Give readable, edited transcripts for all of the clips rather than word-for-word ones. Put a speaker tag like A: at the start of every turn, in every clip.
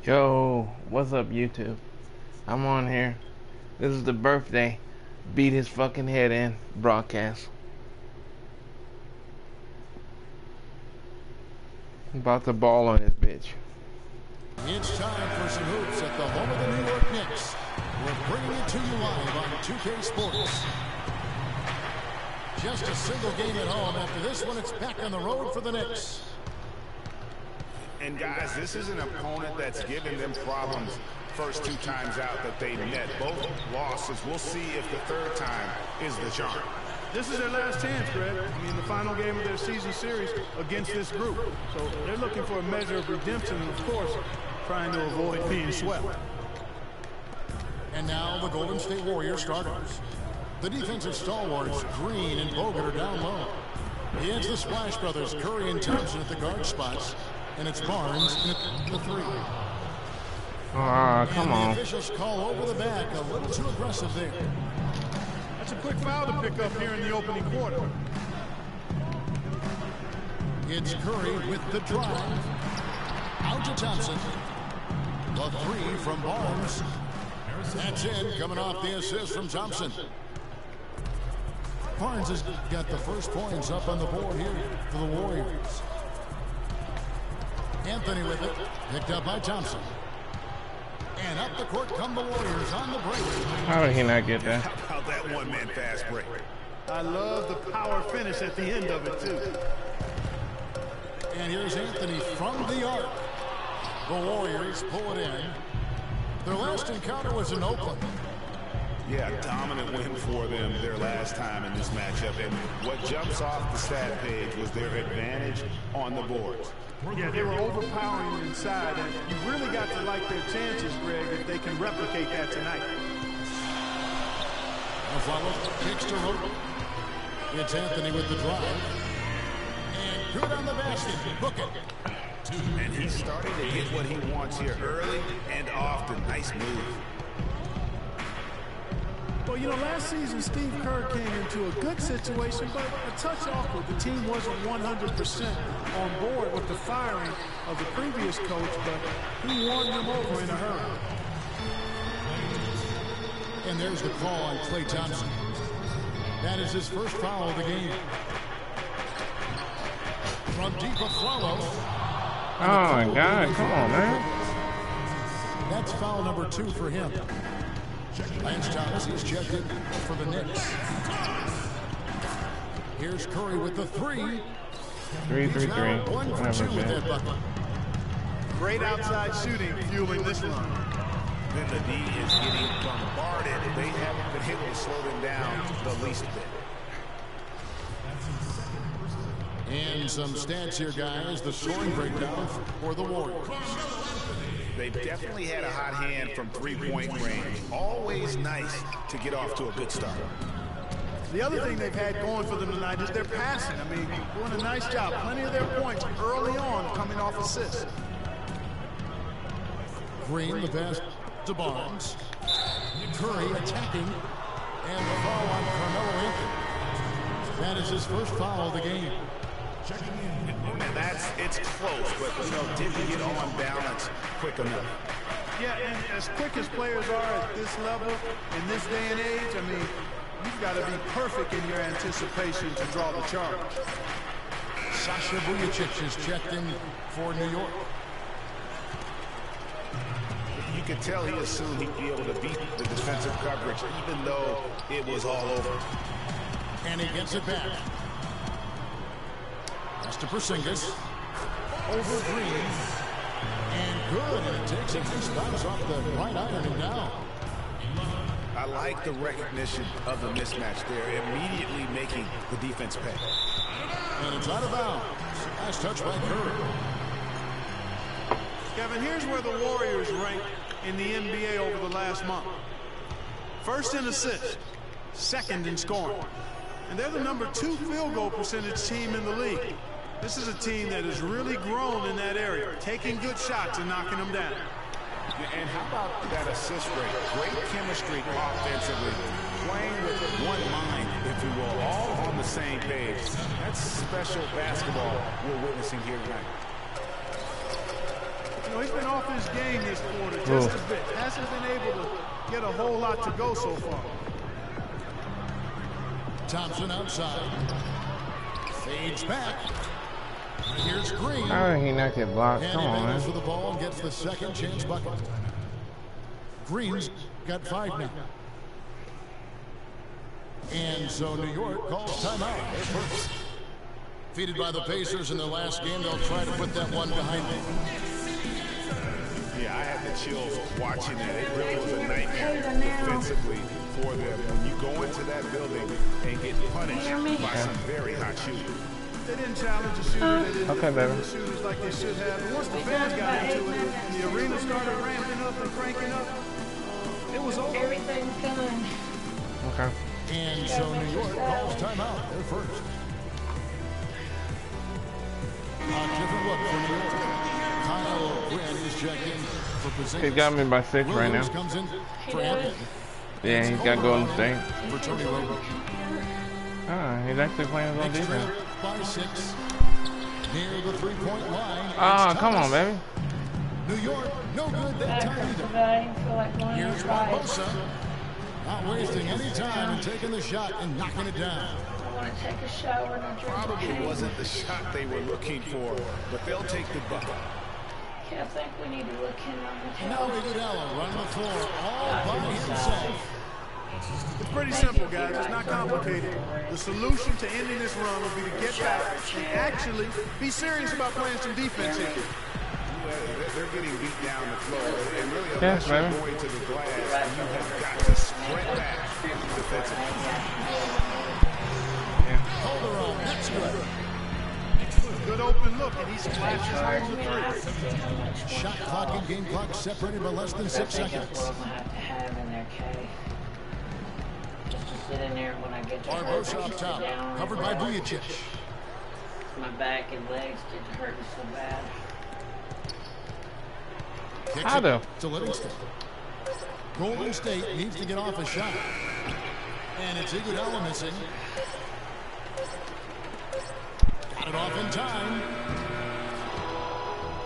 A: Yo, what's up, YouTube? I'm on here. This is the birthday beat his fucking head in broadcast. About to ball on this bitch.
B: It's time for some hoops at the home of the New York Knicks. We're bringing it to you live on 2K Sports. Just a single game at home. After this one, it's back on the road for the Knicks.
C: And guys, this is an opponent that's given them problems first two times out that they met. Both losses. We'll see if the third time is the charm.
D: This is their last chance, Greg. I mean, the final game of their season series against this group. So they're looking for a measure of redemption and, of course, trying to avoid being swept.
B: And now the Golden State Warriors starters. The defensive stalwarts, Green and Bogut, are down low. He has the Splash Brothers, Curry and Thompson at the guard spots. And it's Barnes in the three.
A: Come on.
B: The officials call over the back. A little too aggressive there.
D: That's a quick foul to pick up here in the opening quarter.
B: It's Curry with the drive. Out to Thompson. The three from Barnes. That's in, coming off the assist from Thompson. Barnes has got the first points up on the board here for the Warriors. Anthony with it, picked up by Thompson. And up the court come the Warriors on the break.
A: How did he not get that?
C: How about that one-man fast break?
D: I love the power finish at the end of it, too.
B: And here's Anthony from the arc. The Warriors pull it in. Their last encounter was in Oakland.
C: Yeah, dominant win for them their last time in this matchup. And what jumps off the stat page was their advantage on the boards.
D: Yeah, they were overpowering inside, and you really got to like their chances, Greg, if they can replicate that tonight.
B: Kicks to Roten. It's Anthony with the drive. And good on the basket. Book it.
C: And he's starting to get what he wants here early and often. Nice move.
D: Well, you know, last season, Steve Kerr came into a good situation, but a touch awkward. The team wasn't 100% on board with the firing of the previous coach, but he won them over in a hurry.
B: And there's the call on Klay Thompson. That is his first foul of the game. From deep Aflalo.
A: Oh, my God. Come on, man.
B: That's foul number 2 for him. Lance Thomas is checked in for the Knicks. Here's Curry with the three.
A: 3.
B: 1 for 2 with that bucket.
D: Great outside shooting fueling this run.
C: Then the D is getting bombarded. They haven't been able to slow them down the least bit.
B: And some stats here, guys. The scoring breakdown for the Warriors.
C: They've definitely had a hot hand from three-point range. Always nice to get off to a good start.
D: The other thing they've had going for them tonight is their passing. I mean, doing a nice job. Plenty of their points early on coming off assists.
B: Green, the pass to Barnes. Curry attacking. And the foul on Carmelo Anthony. That is his first foul of the game.
C: And it's close, but, you know, didn't get on balance quick enough.
D: Yeah, and as quick as players are at this level, in this day and age, I mean, you've got to be perfect in your anticipation to draw the charge.
B: Sasha Vujacic is checked in for New York.
C: You could tell he assumed he'd be able to beat the defensive coverage, even though it was all over.
B: And he gets it back. That's to Porzingis. Over Green. And good. And it takes a nice bounce off the right iron and down.
C: I like the recognition of the mismatch there, immediately making the defense pay.
B: And it's out of bounds. Nice touch by Curry.
D: Kevin, here's where the Warriors rank in the NBA over the last month. First in assists, second in scoring. And they're the number 2 field goal percentage team in the league. This is a team that has really grown in that area, taking good shots and knocking them down.
C: And how about that assist rate? Great chemistry offensively, playing with one mind, if you will, all on the same page. That's special basketball we're witnessing here tonight.
D: know, he's been off his game this quarter just a bit. Hasn't been able to get a whole lot to go so far.
B: Thompson outside. Fades back. Here's Green.
A: How did he not get blocked?
B: And
A: Come
B: he
A: on,
B: battles
A: man.
B: for the ball and gets the second chance bucket. Green's got 5 now. And so New York calls timeout. Defeated by the Pacers in their last game, they'll try to put that one behind them.
C: Yeah, I had the chills watching that. It really was a nightmare defensively for them. When you go into that building and get punished by some very hot shooting.
D: They didn't challenge the shooter. They didn't
A: Okay, baby.
D: defend the shooters like they should have. And once the fans got into it and the arena started ramping up and cranking up, it was over.
E: Everything's done.
A: Okay.
B: And so New York calls timeout. They're first. A different look for New York. Kyle Quinn is checked in for Porzingis.
A: He's got me by 6 right now.
B: Williams comes in for Anthony.
A: Yeah, he's got Golden State.
B: For Tony Romo.
A: Ah, he's actually playing his own
B: Next
A: defense.
B: trailer by 6. Near the three-point line.
A: Ah,
B: It's
A: come on,
B: Thomas.
A: baby.
B: New York, no good that time either.
E: I didn't feel like going
B: Here's
E: inside.
B: Barbosa. Not wasting any time and taking the shot and knocking it down.
E: I want to take a shower and I drink
C: Probably
E: tea.
C: wasn't the shot they were looking for, but they'll take the bucket.
E: Okay, I think we need to look in on the
B: Now
E: table.
B: Iguodala running the floor all by himself.
D: It's pretty simple, guys. It's not complicated. The solution to ending this run will be to get back and actually be serious about playing some defense here.
C: They're getting beat down the floor, and really,
A: Yes,
C: unless you're
A: baby.
C: going to the glass, you have got to sprint back defensively.
B: Calderon, that's good.
D: Good open look, and he splashes home the three.
B: Shot clock and game clock separated by less than 6
E: That's
B: seconds.
E: what we'll have to have in there, Kay. Just to sit in there when I get to
B: Barbosa up top, covered by Vujacic.
E: My back and legs didn't hurt so bad.
B: Kicks
A: How
B: it
A: the-
B: to Livingston. Golden State needs to get off a shot. And it's Iguodala missing. Got it off in time.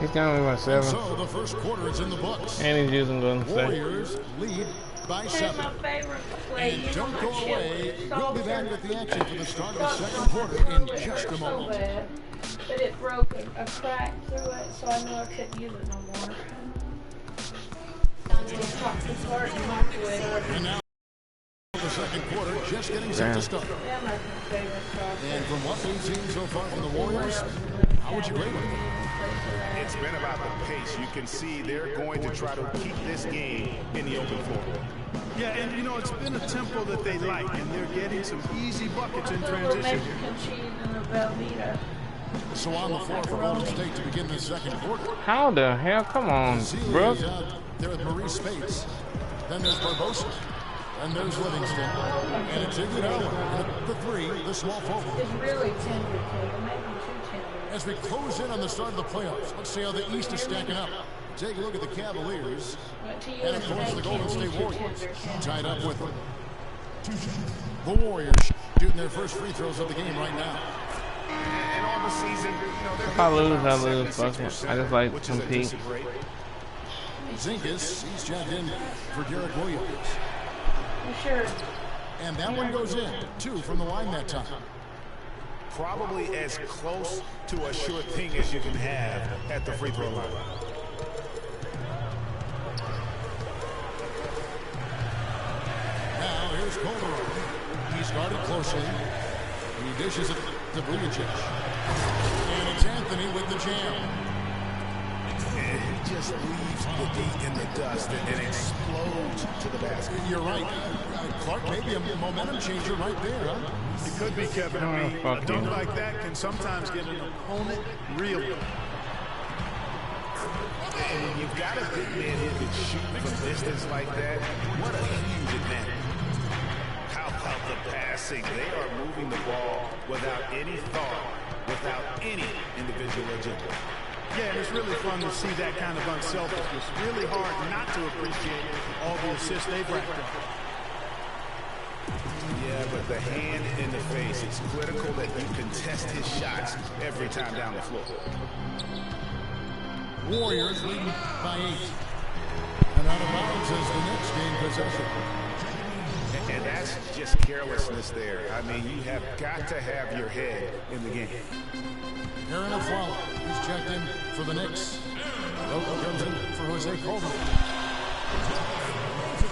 A: He's got me by 7.
B: So the first quarter is in the books.
A: And he's using Golden State.
B: Warriors lead by
E: That's
B: 7.
E: my favorite play.
B: And
E: You know
B: don't
E: my
B: go
E: chip
B: away.
E: was
B: We'll be
E: so
B: back
E: good.
B: with the action for the start of the
E: Got
B: second
E: my
B: quarter
E: phone
B: in
E: with
B: just
E: her
B: a
E: so
B: moment.
E: bad that it broke a crack through it, so I knew I couldn't use it no more. Just popped the part and microwave.
B: And now the second quarter just getting set to start.
E: That's my favorite sauce.
B: And from what we've seen so far from the Warriors, how would you grade them?
C: It's been about the pace. You can see they're going to try to keep this game in the open floor.
D: Yeah, and you know, it's been a tempo that they like, and they're getting some easy buckets in
E: Little
D: transition.
E: Mexican cheese and a Velveeta.
B: So on the floor for Golden State to begin the second quarter.
A: How the hell? Come on,
B: Sealy
A: Brooke.
B: is out there with Maurice Spates. Then there's Barbosa. And there's Livingston. And it's Iguodala. The 3, the small forward.
E: It's really tender, Kate. It might be too tender.
B: As we close in on the start of the playoffs, let's see how the East is stacking up. Take a look at the Cavaliers.
E: But to you,
B: And of course, the
E: they
B: Golden
E: can't
B: State
E: be too
B: Warriors
E: tender, can
B: tied up with them. The Warriors shooting their first free throws of the game right now.
C: And on the season, you know, they're
A: If I lose, I
C: around
A: lose. Fuck it.
C: 76%,
A: I just like
C: which
A: to
C: is a
A: compete.
C: decent rate.
B: Zinkus, he's jabbed in for Derek Williams.
E: You sure?
B: And that one goes in. 2 from the line that time.
C: Probably as close to a sure thing as you can have at the free throw line.
B: Now here's Calderon. He's guarded closely. He dishes it to Vujacic. And it's Anthony with the jam.
C: And he just leaves the D in the dust and explodes to the basket.
B: You're right. Clark may be a momentum changer right there, huh?
D: It could be, Kevin. I mean,
A: fuck
D: a dunk
A: you.
D: like that can sometimes get an opponent reeling.
C: And when you've got a big man who can shoot from distance like that, what a huge advantage. How about the passing? They are moving the ball without any thought, without any individual agenda.
D: Yeah, and it's really fun to see that kind of unselfishness. Really hard not to appreciate all the assists they've racked up.
C: Yeah, but the hand in the face, it's critical that you contest his shots every time down the floor.
B: Warriors leading by 8. And out of bounds as the Knicks gain possession.
C: And that's just carelessness there. I mean, you have got to have your head in the game.
B: Aaron Aflalo, he's checked in for the Knicks. Loco comes in for Jose Coleman.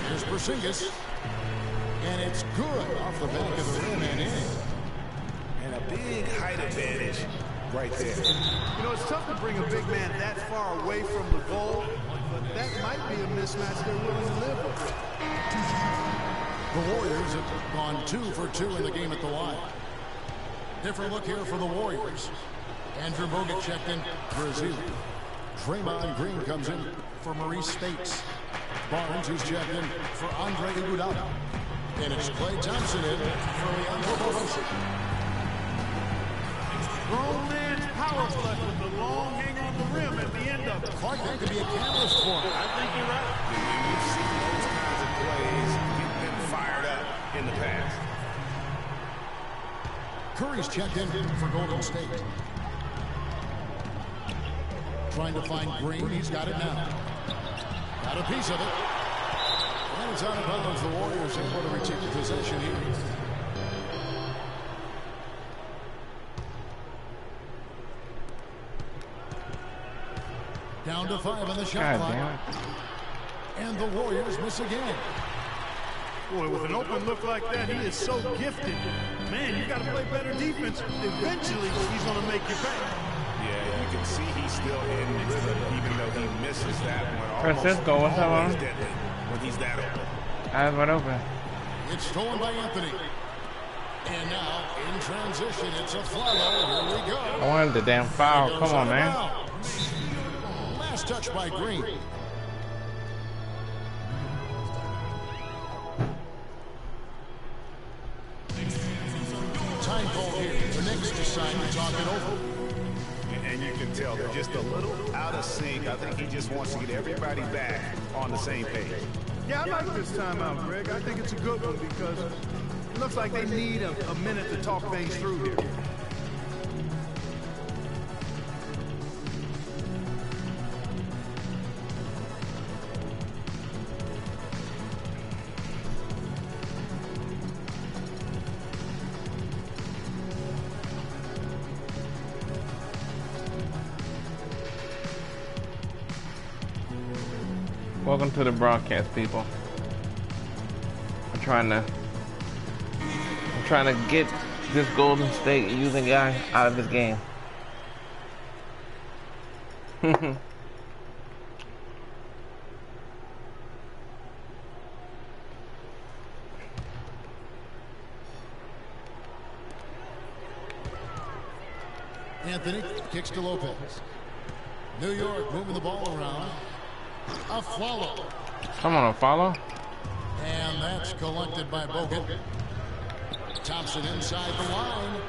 B: Here's Porzingis. And it's good off the back of the rim and in.
C: And a big height advantage right there.
D: You know, it's tough to bring a big man that far away from the goal, but that might be a mismatch they're willing to live with.
B: The Warriors have gone 2 for 2 in the game at the line. Different look here for the Warriors. Andrew Bogut checked in for Azili. Draymond Green comes in for Maurice Spates. Barnes, who's checked in for Andre Iguodala. And it's Klay Thompson in for Leandro Barbosa.
D: Grown man's power flush with the long hang on the rim at the end of it.
B: Clark, that could be a catalyst for him.
D: I think you're right.
C: You've seen those kinds of plays get them fired up in the past.
B: Curry's checked in for Golden State. Trying to find Green. He's got it now. Got a piece of it. And it's out of bounds. The Warriors able to retain possession here. Down to 5 on the shot clock. And the Warriors miss again.
D: Boy, with an open look like that, he is so gifted. Man, you got to play better defense. Eventually, he's going to make you pay.
C: Yeah, you can see he's still in rhythm, even though he misses that one.
A: Francisco, what's up, man?
C: When he's that open.
A: Eyes wide open.
B: It's stolen by Anthony. And now, in transition, it's Aflalo. Here we go.
A: I wanted the damn foul. Come on, man.
B: Last touch by Green. Time call here. The Knicks decide to talk it over.
C: And you can tell they're just a little out of sync. I think he just wants to get everybody back on the same page.
D: Yeah, I like this timeout, Greg. I think it's a good one because it looks like they need a minute to talk things through here.
A: Welcome to the broadcast, people. I'm trying to get this Golden State using guy out of this game.
B: Anthony kicks to Lopez. New York moving the ball around. Aflalo.
A: Come on, Aflalo.
B: And that's collected by Bogut. Thompson inside the line.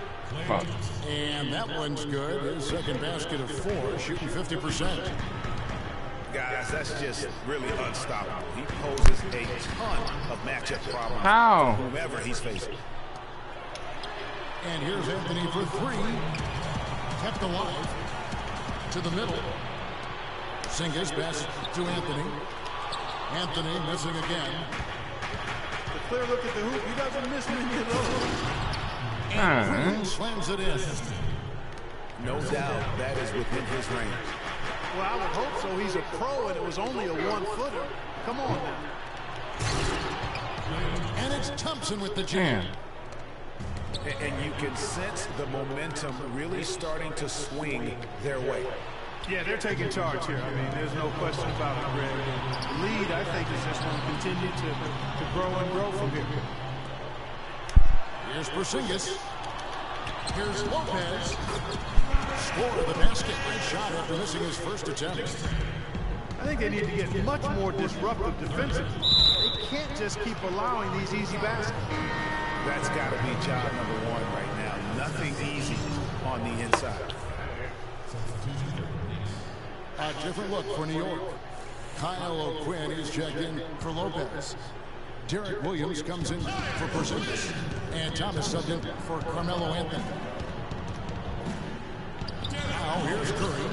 A: Fuck.
B: And that one's good. His second basket of 4, shooting 50%.
C: Guys, that's just really unstoppable. He poses a ton of matchup problems
A: How?
C: for whomever he's facing.
B: And here's Anthony for 3. Kept alive. To the middle. Porzingis pass to Anthony. Anthony missing again.
D: A clear look at the hoop. He doesn't miss many of those.
B: And Green slams it in.
C: No doubt that is within his range.
D: Well, I would hope so. He's a pro, and it was only a 1-footer. Come on now.
B: And it's Thompson with the jam.
C: And you can sense the momentum really starting to swing their way.
D: Yeah, they're taking charge here. I mean, there's no question about it, Greg. The lead, I think, is just going to continue to grow and grow from here.
B: Here's Porzingis. Here's Lopez. Score the basket. Nice shot after missing his first attempt.
D: I think they need to get much more disruptive defensively. They can't just keep allowing these easy baskets.
C: That's got to be job number 1 right now. Nothing easy on the inside.
B: A different look for New York. Kyle O'Quinn is checked in for Lopez. Derek Williams comes in for Porzingis. And Thomas subbed in for Carmelo Anthony. Now here's Curry.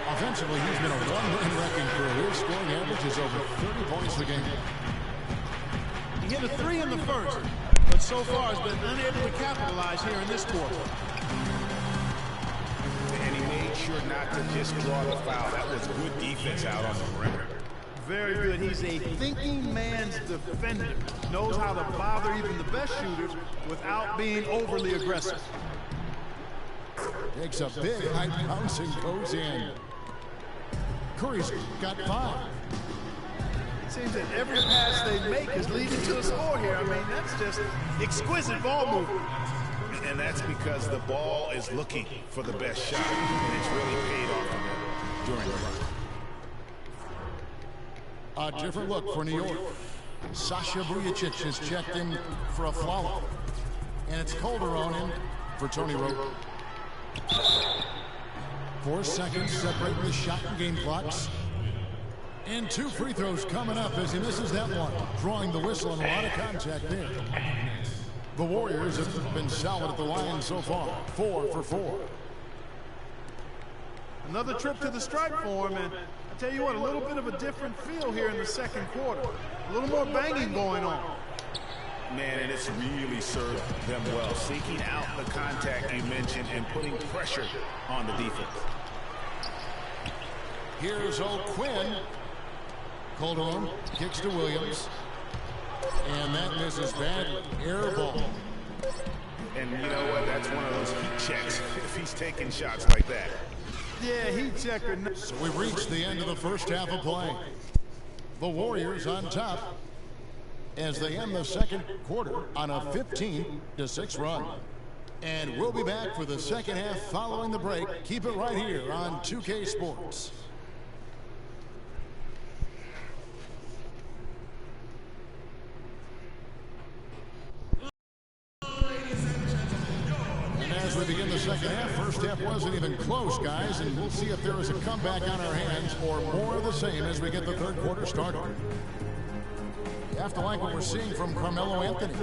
B: Offensively, he's been a one-man wrecking crew. His scoring average is over 30 points a game.
D: He hit a 3 in the first, but so far has been unable to capitalize here in this quarter.
C: And he made sure not to just draw the foul. That was good defense out on the perimeter.
D: Very good. He's a thinking man's defender. Knows how to bother even the best shooters without being overly aggressive.
B: Takes a big high bounce and goes in. Curry's got 5.
D: It seems that every pass they make is leading to a score here. I mean, that's just exquisite ball movement.
C: And that's because the ball is looking for the best shot. And it's really paid off for them during the run.
B: A different look for New York. Sasha Vujacic is checked in for a foul. And it's Calderon in for Tony Rowe. 4 seconds separating the shot and game clocks. And 2 free throws coming up as he misses that one. Drawing the whistle and a lot of contact there. The Warriors have been solid at the line so far. 4 for 4.
D: Another trip to the stripe for him, and I tell you what, a little bit of a different feel here in the second quarter. A little more banging going on.
C: Man, and it's really served them well. Seeking out the contact you mentioned and putting pressure on the defense.
B: Here's O'Quinn. Calderon kicks to Williams. And that misses badly. Air ball.
C: And you know what? That's one of those heat checks if he's taking shots like that.
D: Yeah, heat checker.
B: So we've reached the end of the first half of play. The Warriors on top as they end the second quarter on a 15-6 run. And we'll be back for the second half following the break. Keep it right here on 2K Sports. As we begin the second half, first half wasn't even close, guys, and we'll see if there is a comeback on our hands or more of the same as we get the third quarter started. You have to like what we're seeing from Carmelo Anthony.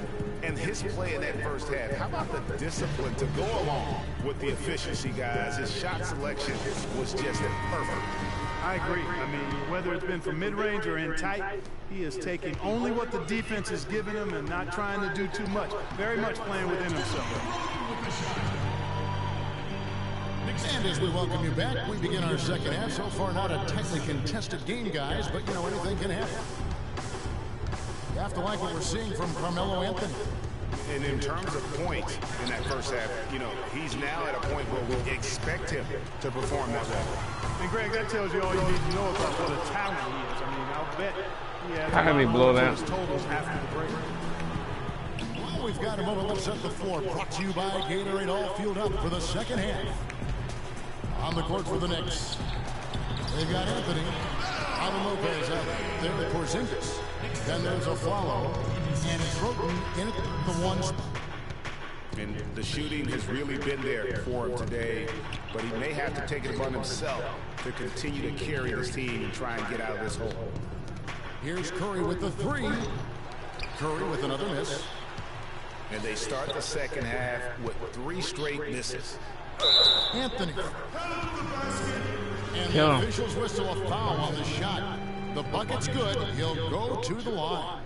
C: And his play in that first half, how about the discipline to go along with the efficiency, guys? His shot selection was just perfect.
D: I agree. I mean, whether it's been from mid-range or in tight, he is taking only what the defense is giving him and not trying to do too much. Very much playing within himself.
B: And as we welcome you back, we begin our second half. So far, not a tightly contested game, guys, but, you know, anything can happen. You have to like what we're seeing from Carmelo Anthony.
C: And in terms of points in that first half, you know, he's now at a point where we expect him to perform that way.
D: And, Greg, that tells you all you need to know about what a talent he is. I mean, I'll bet he has
A: How can he blow that?
D: totals after the break.
B: Well, we've got a moment left at the floor. Brought to you by Gatorade, all fueled up for the second half. On the court for the Knicks. They've got Anthony. Alvin Lopez out there with Porzingis. Then there's a follow. And it's Roten in at the 1 spot.
C: And the shooting has really been there for him today, but he may have to take it upon himself to continue to carry this team and try and get out of this hole.
B: Here's Curry with the 3. Curry with another miss.
C: And they start the second half with 3 straight misses.
B: Anthony. And the officials whistle a foul on the shot. The bucket's good. He'll go to the line.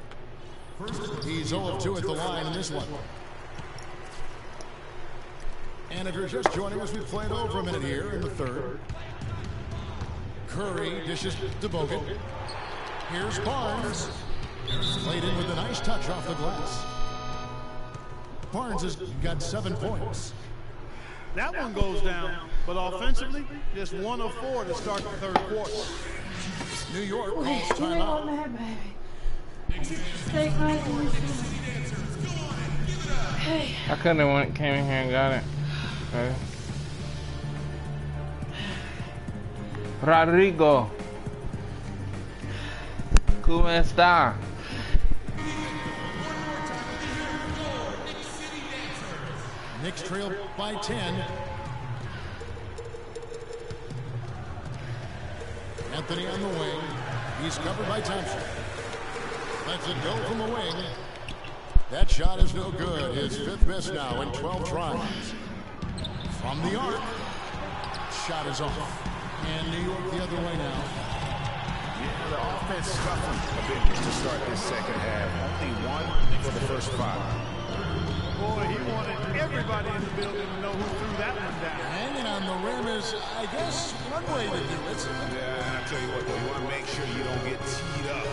B: He's 0 of 2 at the line in this one. And if you're just joining us, we've played over a minute here in the third. Curry dishes to Bogut. Here's Barnes. Played in with a nice touch off the glass. Barnes has got 7 points.
D: That one goes down, but offensively, just 1 of 4 to start the third quarter.
B: New York calls timeout.
A: I couldn't have went, came in here and got it. Okay. Rodrigo. ¿Cómo está?
B: Knicks trail by 10. Anthony on the wing. He's covered by Thompson. Lets it go from the wing. That shot is no good. His 5th miss now in 12 tries. From the arc. Shot is off. And New York the other way now.
C: Yeah, the offense scuffling a bit to start this second half. Only one for the first 5.
D: Boy, he wanted everybody in the building to know who threw that one down.
B: Hanging on the rim is, I guess, one way to do it.
C: Yeah, and I tell you what, though, you want to make sure you don't get teed up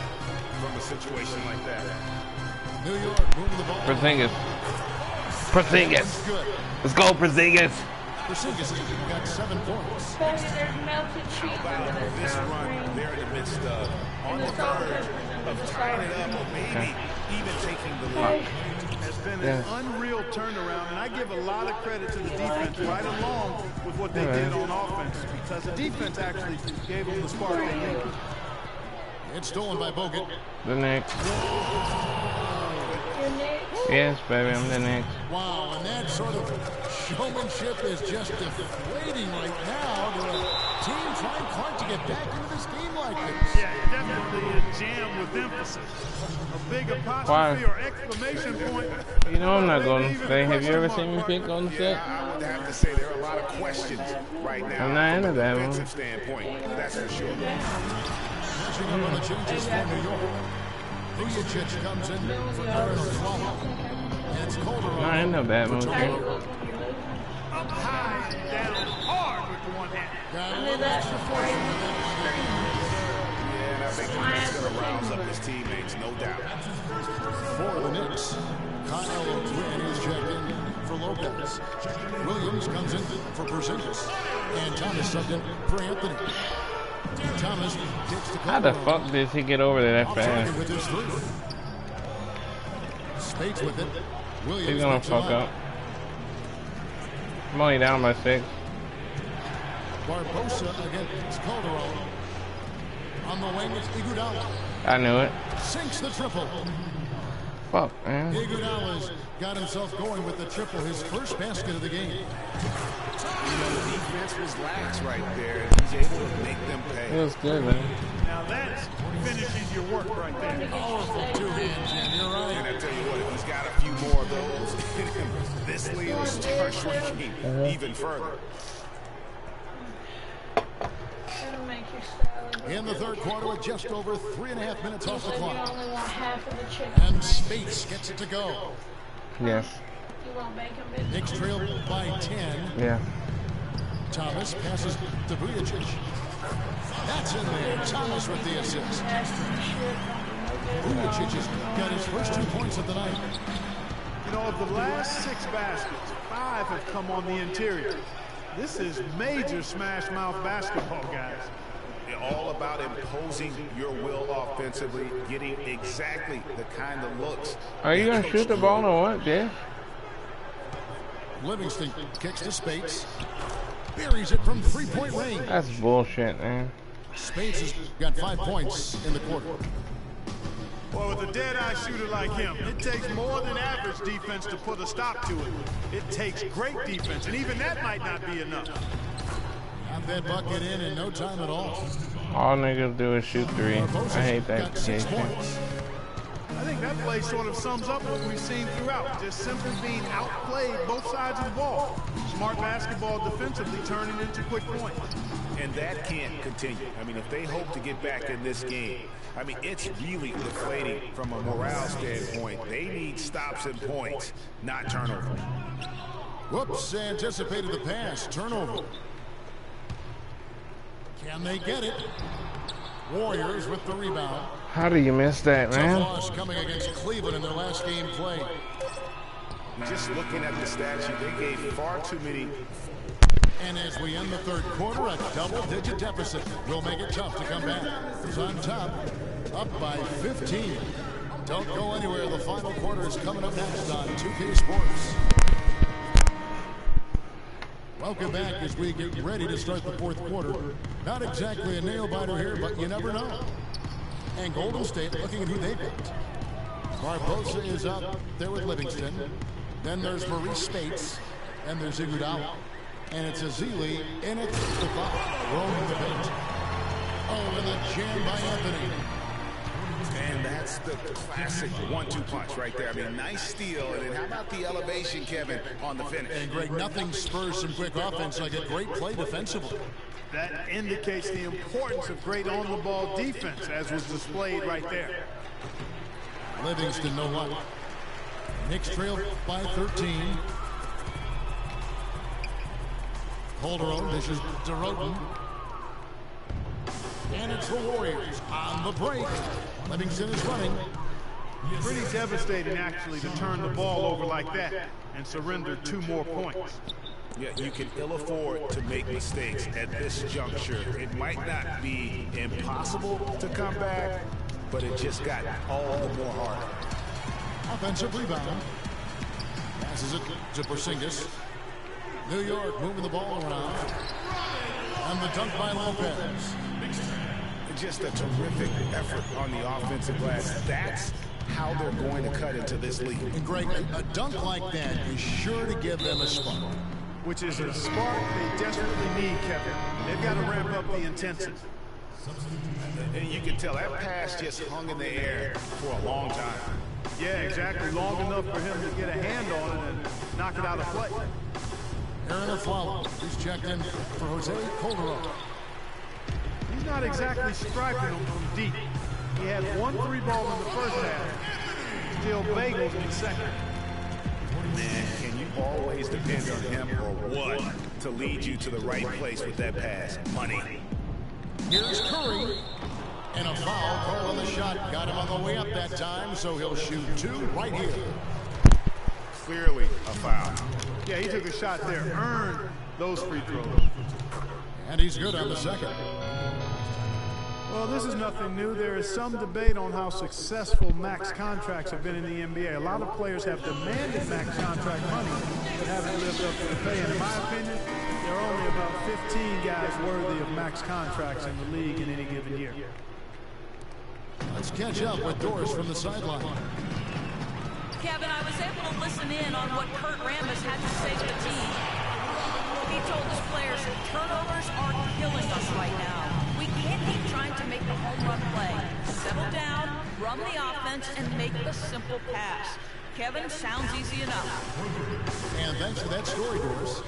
C: from a situation like that.
B: New York moving the ball.
A: Porzingis. Porzingis.
B: Good.
A: Let's go, Porzingis.
B: Porzingis got 7 points.
E: There's melted cheese under the
C: This
E: sour
C: run,
E: cream.
C: they're in the midst of, on
E: And
C: the
E: the salt
C: verge
E: peppers under
C: of
E: the
C: tying
E: sour
C: it up, or maybe even taking the
E: cream.
C: lead.
D: Has been
A: Yeah.
D: an unreal turnaround, and I give a lot of credit to the defense right along with what they did on offense, because the defense actually gave them the spark they needed.
B: It's stolen by Bogut.
A: The Knicks.
E: Your Knicks.
A: Yes, baby, I'm the Knicks.
B: Wow, and that sort of showmanship is just deflating right now to a team trying hard to get back into this game like this.
D: Yeah, definitely a jam with emphasis. A big apostrophe or exclamation point.
A: You know I'm not
D: Maybe
A: Golden
D: even
A: State. Have you ever
D: question
A: seen me
D: mark,
A: pick Golden State?
C: Yeah, I would have to say there are a lot of questions right now
A: I'm not into
C: from a
A: that one.
C: defensive standpoint. That's for sure.
B: Catching up on the changes for New York. Vujacic comes in for Aaron Oswald. And it's Calderon.
A: Not into that movie.
D: Up high and down hard with one hand.
B: Got a
E: Under
B: little
E: that
B: extra
E: before
B: pressure
E: you
B: with that.
C: Yeah, and I think that's going to rouse up his teammates, no doubt.
B: For the Knicks, Kyle O'Quinn is checked in for Lopez. Williams comes in for Porzingis. And Thomas subbed in for Anthony. Thomas gets to
A: How the fuck did he get over there that
B: Off target
A: fast?
B: with his 3. Spades with it. Williams
A: He's gonna
B: picks him
A: fuck up. I'm only down by 6.
B: Barbosa against Calderon. On the wing, it's Iguodala.
A: I knew it.
B: Sinks the triple.
A: Fuck, man.
B: Iguodala's got himself going with the triple, his first basket of the game.
C: You know, the defense was lax right there, and he's able to make them
A: It
C: pay.
A: was good, man.
D: Now that finishes your work right there.
B: Powerful 2 hands, and you're
C: And
B: right.
C: I tell you what, if he's got a few more of those in him, this lead will start shrinking even further.
E: That'll make your salad.
B: In the third quarter with just over 3.5 minutes
E: You
B: off the
E: said you
B: clock.
E: only want half of the chicken.
B: And Spates gets it to go.
A: Yes.
E: You want bacon bits?
B: Knicks trail by 10.
A: Yeah.
B: Thomas passes to Vujacic. That's in there. Thomas with the assist. Vujacic has got his first 2 points of the night.
D: You know, of the last 6 baskets, 5 have come on the interior. This is major smash mouth basketball, guys.
C: All about imposing your will offensively, getting exactly the kind of looks.
A: Are you gonna shoot the ball or what, Jeff?
B: Livingston kicks to Spates. Buries it from 3-point range.
A: That's bullshit, man.
B: Spates has got 5 points in the quarter.
D: Well, with a dead-eye shooter like him, it takes more than average defense to put a stop to it. It takes great defense, and even that might not be enough.
B: Got that bucket in no time at all.
A: All niggas do is shoot 3. I hate that
B: Got 6
A: shit.
B: points.
D: I think that play sort of sums up what we've seen throughout, just simply being outplayed both sides of the ball. Smart basketball defensively turning into quick points.
C: And that can't continue. I mean, if they hope to get back in this game, I mean, it's really deflating from a morale standpoint. They need stops and points, not turnover.
B: Whoops, anticipated the pass. Turnover. Can they get it? Warriors with the rebound.
A: How do you miss that,
B: Tough
A: man?
B: loss coming against Cleveland in their last game play.
C: Just looking at the stat sheet, they gave far too many.
B: And as we end the third quarter, a double-digit deficit will make it tough to come back. It's on top, up by 15. Don't go anywhere. The final quarter is coming up next on 2K Sports. Welcome back as we get ready to start the fourth quarter. Not exactly a nail-biter here, but you never know. And Golden State looking at who they've got. Barbosa is up there with Livingston. Then there's Maurice Spates. And there's Iguodala. And it's Ezeli in at the 5. Rolling the paint. Oh, and the jam by Anthony.
C: And that's the classic 1-2 punch right there. I mean, nice steal. And then how about the elevation, Kevin, on the finish?
B: And Greg, nothing spurs some quick offense like a great play defensively.
D: That indicates the importance of great on-the-ball defense, as was displayed right there.
B: Livingston, no luck. Knicks trail by 13. Calderon dishes to Roten. And it's the Warriors on the break. Livingston is running.
D: Pretty devastating, actually, to turn the ball over like that and surrender 2 more points.
C: Yeah, you can ill afford to make mistakes at this juncture. It might not be impossible to come back, but it just got all the more hard.
B: Offensive rebound. Passes it to Porzingis. New York moving the ball around. And the dunk by Lopez.
C: Just a terrific effort on the offensive glass. That's how they're going to cut into this league.
B: And Greg, a dunk like that is sure to give them a spark.
D: Which is a spark they desperately need, Kevin. They've got to ramp up the intensity.
C: And you can tell that pass just hung in the air for a long time.
D: Yeah, exactly. Long enough for him to get a hand on it and knock it out of play.
B: Aaron Aflalo, he's checked in for Jose Calderon.
D: He's not exactly striking them from deep. He had 1 3-ball in the first half. Still bagels in the second.
C: Man, can you always depend on him or what to lead you to the right place with that pass? Money.
B: Here's Curry. And a foul call on the shot. Got him on the way up that time, so he'll shoot 2 right here.
C: Clearly a foul.
D: Yeah, he took a shot there. Earned those free throws.
B: And he's good on the second.
D: Well, this is nothing new. There is some debate on how successful max contracts have been in the NBA. A lot of players have demanded max contract money but haven't lived up to the pay. And in my opinion, there are only about 15 guys worthy of max contracts in the league in any given year.
B: Let's catch up with Doris from the sideline.
F: Kevin, I was able to listen in on what Kurt Rambis had to say to the team. He told his players, turnovers are killing us right now. We can't keep trying to make the home run play. Settle down, run the offense, and make the simple pass. Kevin, sounds easy enough.
B: And thanks for that story, Doris.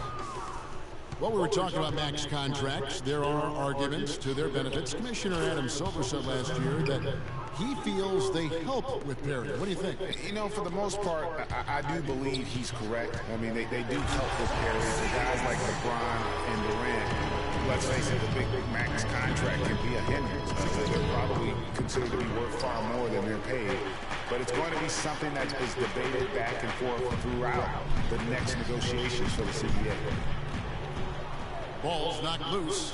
B: Well, we were talking about max contracts. There are arguments to their benefits. Commissioner Adam Silver said last year that he feels they help with Perry. What do you think?
C: You know, for the most part, I do believe he's correct. I mean, they do help with Perry. The guys like LeBron and Durant, let's face it, the big max contract can be a hindrance. They're probably considered to be worth far more than they're paid. But it's going to be something that is debated back and forth throughout the next negotiations for the CBA.
B: Ball's knocked loose.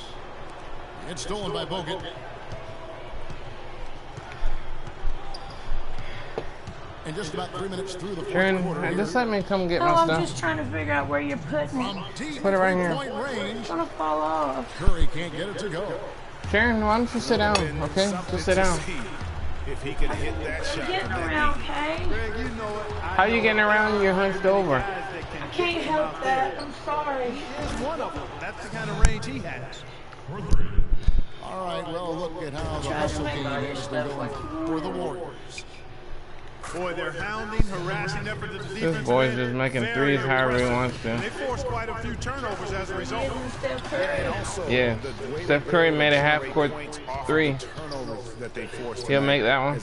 B: It's stolen by Bogut. And just about 3 minutes through the fourth quarter.
A: Sharon, just let me come get my
E: I'm
A: stuff.
E: just trying to figure out where you're putting it.
B: From deep
A: Put it right here.
B: three-point range,
E: It's gonna fall off.
B: Curry can't get it to go.
A: Sharon, why don't you sit down, okay? Just sit down.
C: If he could hit that shot.
E: Getting around, Kay.
D: Greg, you know it.
A: How you getting around? You're hunched over.
E: I can't help that. I'm sorry.
D: Here's one of them. That's the kind of range he has.
B: All right, well, look at how the hustle game has been going for the Warriors.
D: Boy, they're hounding, harassing effort at the defense.
A: This boy's just making threes however he wants to.
D: They forced quite a few turnovers as a result.
E: Getting Steph Curry.
A: Yeah, Steph Curry made a half-court three. He'll make that one.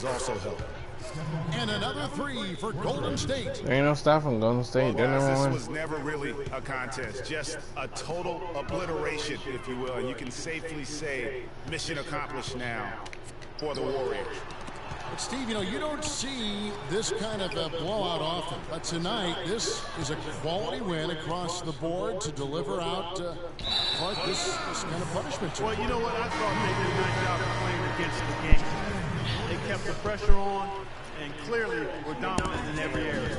B: And another three for Golden State.
A: There ain't no stopping Golden State. They're number
C: This
A: one.
C: was never really a contest, just a total obliteration, if you will. And you can safely say mission accomplished now for the Warriors.
B: But Steve, you know, you don't see this kind of a blowout often. But tonight, this is a quality win across the board to deliver out this kind of punishment.
D: Well, you know what? I thought they did a nice job of playing against the game. They kept the pressure on and clearly were dominant in every area.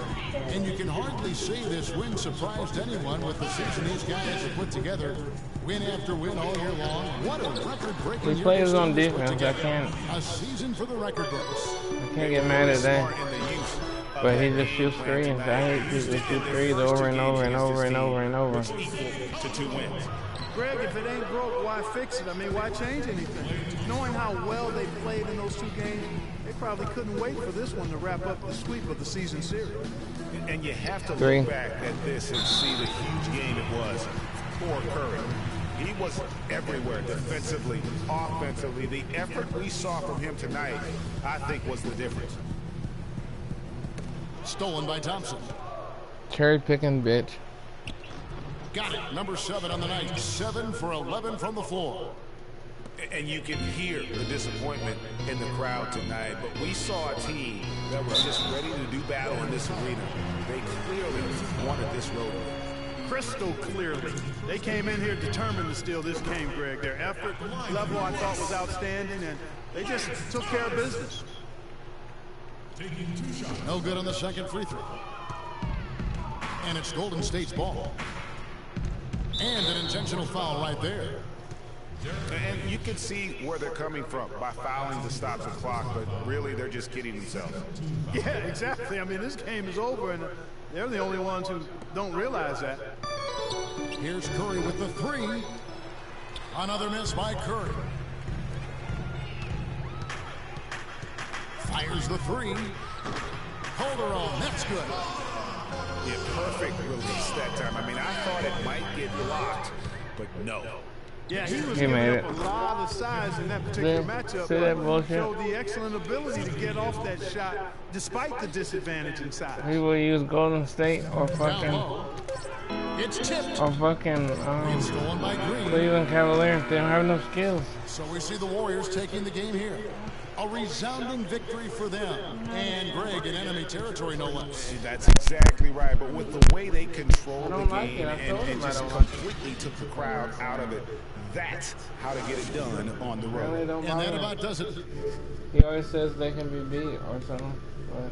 B: And you can hardly say this win surprised anyone with the season these guys have put together. Win after win all year long. What a record-breaking year.
A: He plays on
B: this team has put
A: defense. I
B: together.
A: can't.
B: A season for the record books.
A: I can't get mad at that. But he just shoots threes. I hate people that shoot threes over and over and over and over and over.
C: To 2 wins.
D: Greg, if it ain't broke, why fix it? I mean, why change anything? Knowing how well they played in those 2 games, they probably couldn't wait for this one to wrap up the sweep of the season series.
C: And you have to
A: Three.
C: look back at this and see the huge game it was for Curry. He was everywhere defensively, offensively. The effort we saw from him tonight, I think, was the difference.
B: Stolen by Thompson.
A: Cherry picking bitch.
B: Got it. Number 7 on the night. 7 for 11 from the floor.
C: And you can hear the disappointment in the crowd tonight. But we saw a team that was just ready to do battle in this arena. They clearly wanted this road.
D: Crystal clearly. They came in here determined to steal this game, Greg. Their effort level, I thought, was outstanding, and they just took care of business.
B: No good on the second free throw. And it's Golden State's ball. And an intentional foul right there.
C: And you can see where they're coming from by fouling to stop the clock, but really they're just kidding themselves.
D: Yeah, exactly. I mean, this game is over, and they're the only ones who don't realize that.
B: Here's Curry with the 3. Another miss by Curry. Fires the 3. Holder on. That's good.
C: Yeah, perfect release that time. I mean, I thought it might get blocked, but no.
D: Yeah, he was
A: He
D: giving
A: made
D: up
A: it.
D: a lot of size in that particular
A: See
D: matchup.
A: that
D: But
A: bullshit?
D: showed the excellent ability to get off that shot despite the disadvantage in size.
A: He will use Golden State or
B: Down
A: fucking
B: low. It's tipped.
A: It's
B: stolen by Green.
A: Cleveland Cavaliers. They don't have enough skills.
B: So we see the Warriors taking the game here. A resounding victory for them. And Greg in enemy territory, no less.
C: That's exactly right. But with the way they controlled the
A: don't like
C: game
A: it. I told
C: and
A: him I
C: just
A: don't like it.
C: completely took the crowd out of it, that's how to get it done on the road.
A: Really don't
B: And
A: bother
B: that
A: him.
B: about does it.
A: He always says they can be beat or something. But